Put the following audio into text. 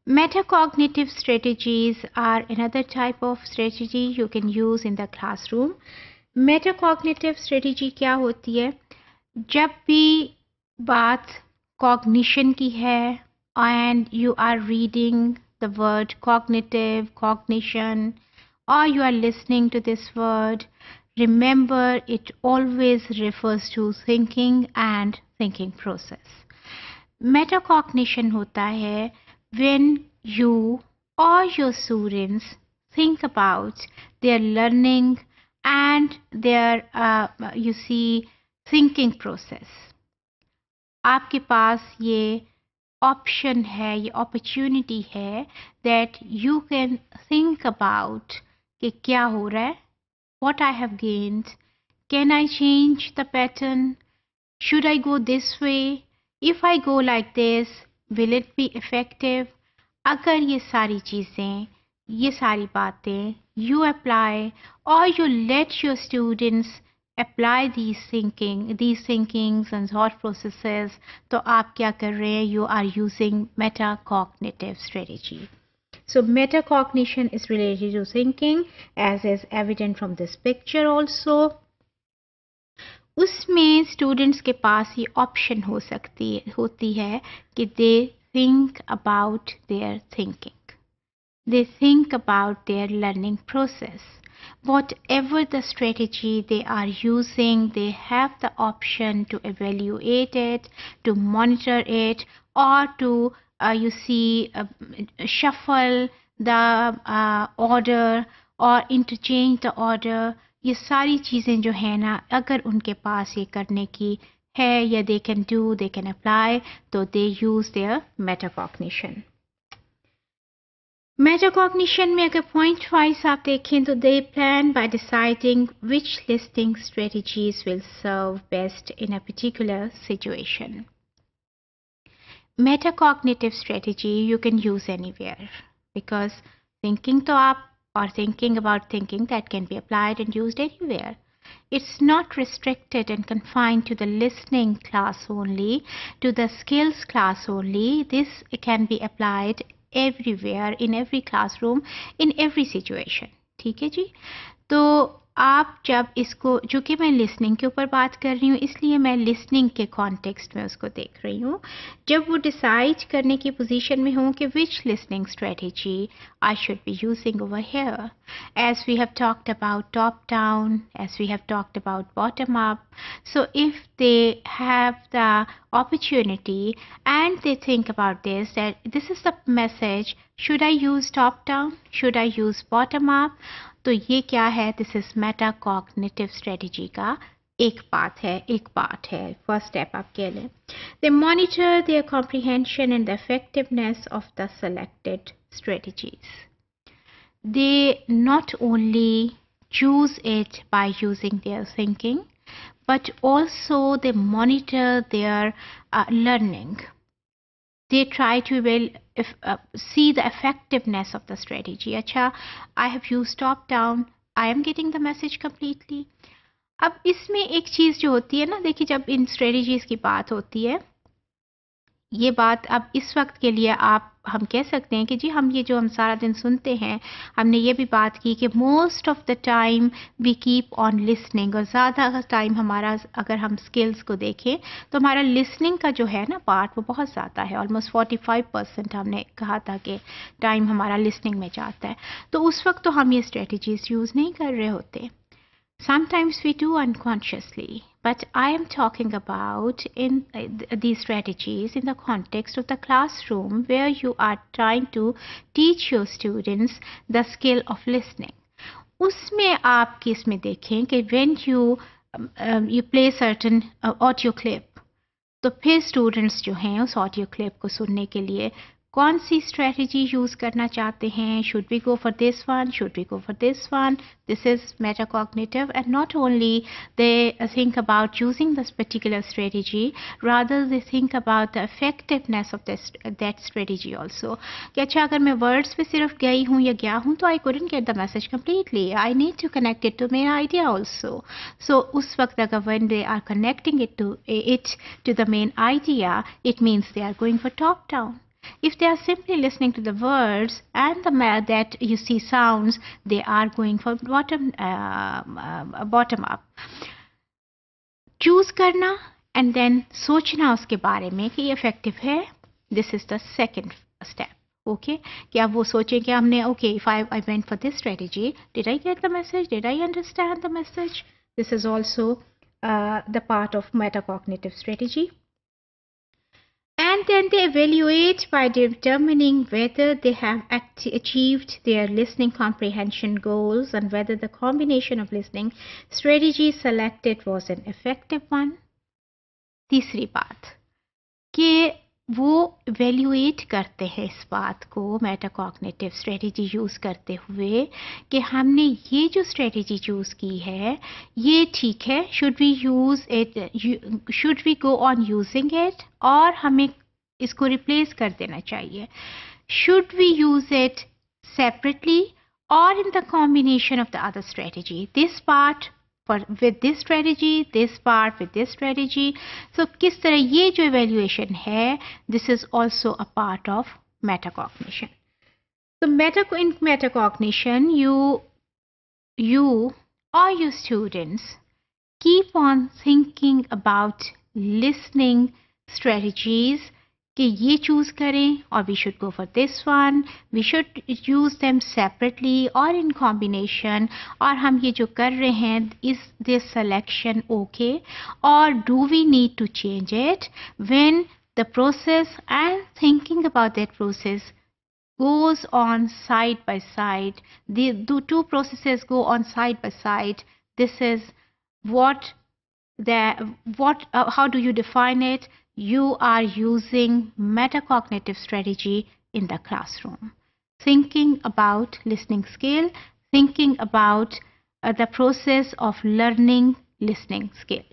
Metacognitive strategies are another type of strategy you can use in the classroom. Metacognitive strategy क्या होती है? जब भी बात cognition की है and you are reading the word cognitive, cognition, or you are listening to this word, remember it always refers to thinking and thinking process. Metacognition होता है when you or your students think about their learning and their thinking process. आपके पास ये option है, ये opportunity है that you can think about कि क्या हो रहा है, what I have gained, can I change the pattern, should I go this way, if I go like this, will it be effective? अगर ये सारी चीज़ें, ये सारी बातें you apply or you let your students apply these thinkings and thought processes, तो आप क्या कर रहे हैं? You are using metacognitive strategy. So metacognition is related to thinking, as is evident from this picture also. उसमें students के पास ये option होती है कि दे think about their thinking. They think about their learning process. Whatever the strategy they are using, they have the option to evaluate it, to monitor it, or to shuffle the order or interchange the order. ये सारी चीज़ें जो है ना, अगर उनके पास ये करने की है या they can do, they can apply, तो they use their metacognition. Metacognition में अगर point wise आप देखें तो they plan by deciding which listening strategies will serve best in a particular situation. Metacognitive strategy you can use anywhere because thinking तो आप or thinking about thinking that can be applied and used anywhere. It's not restricted and confined to the listening class only, to the skills class only. This can be applied everywhere, in every classroom, in every situation. ठीक है जी? तो आप जब इसको, जो कि मैं listening के ऊपर बात कर रही हूँ इसलिए मैं लिसनिंग के कॉन्टेक्स्ट में उसको देख रही हूँ, जब वो डिसाइड करने की पोजीशन में हूँ कि which listening strategy I should be using over here, as we have talked about top down, as we have talked about bottom up. So if they have the opportunity and they think about this, that this is the message, should I use top down, should I use bottom up, तो ये क्या है? This is metacognitive strategy का एक part है, first step आप कह लें. They monitor their comprehension and the effectiveness of the selected strategies. They not only choose it by using their thinking, but also they monitor their learning. They try to see the effectiveness of the strategy. अच्छा, I have used top down, I am getting the message completely. अब इसमें एक चीज़ जो होती है ना, देखिए जब इन स्ट्रेटजीज की बात होती है, ये बात अब इस वक्त के लिए हम कह सकते हैं कि जी हम ये जो हम सारा दिन सुनते हैं, हमने ये भी बात की कि most of the time we keep on listening, और ज़्यादा टाइम हमारा, अगर हम स्किल्स को देखें तो हमारा लिसनिंग का जो है ना पार्ट वो बहुत ज़्यादा है. ऑलमोस्ट 45% हमने कहा था कि टाइम हमारा लिसनिंग में जाता है. तो उस वक्त तो हम ये स्ट्रेटजीज यूज़ नहीं कर रहे होते. Sometimes we do unconsciously, but I am talking about in these strategies in the context of the classroom where you are trying to teach your students the skill of listening. उसमें आप किसमें देखें कि when you play certain audio clip, तो फिर students जो हैं उस audio clip को सुनने के लिए कौन सी स्ट्रेटजी यूज़ करना चाहते हैं? Should we go for this one, should we go for this one? This is metacognitive, and not only they think about using this particular strategy, rather they think about the effectiveness of that strategy also. कि अच्छा, अगर मैं words पे सिर्फ गई हूँ या गया हूँ तो I couldn't get the message completely, I need to connect it to main idea also. So उस वक्त अगर when they are connecting it to the main idea, it means they are going for top down. If they are simply listening to the words and that you see sounds, they are going for bottom up. Choose करना and then सोचना उसके बारे में कि ये effective है, this is the second step. Okay, कि आप वो सोचें कि हमने okay if I went for this strategy, did I get the message, did I understand the message. This is also the part of metacognitive strategy. And then they evaluate by determining whether they have achieved their listening comprehension goals and whether the combination of listening strategies selected was an effective one. तीसरी बात कि वो evaluate करते हैं इस बात को metacognitive strategy use करते हुए कि हमने ये जो स्ट्रेटेजी चूज़ की है ये ठीक है, should we use it, should we go on using it, और हमें इसको रिप्लेस कर देना चाहिए. Should we use it separately और in the combination of the other strategy, this part with this strategy, this part with this strategy. So किस तरह ये जो evaluation है, this is also a part of metacognition. So in metacognition, you or your students keep on thinking about listening strategies कि ये choose करें और we should go for this one, we should use them separately or in combination, और हम ये जो कर रहे हैं is this selection okay or do we need to change it when the process and thinking about that process goes on side by side. The two processes go on side by side. This is how do you define it? You are using metacognitive strategy in the classroom. Thinking about listening skill, thinking about the process of learning listening skill.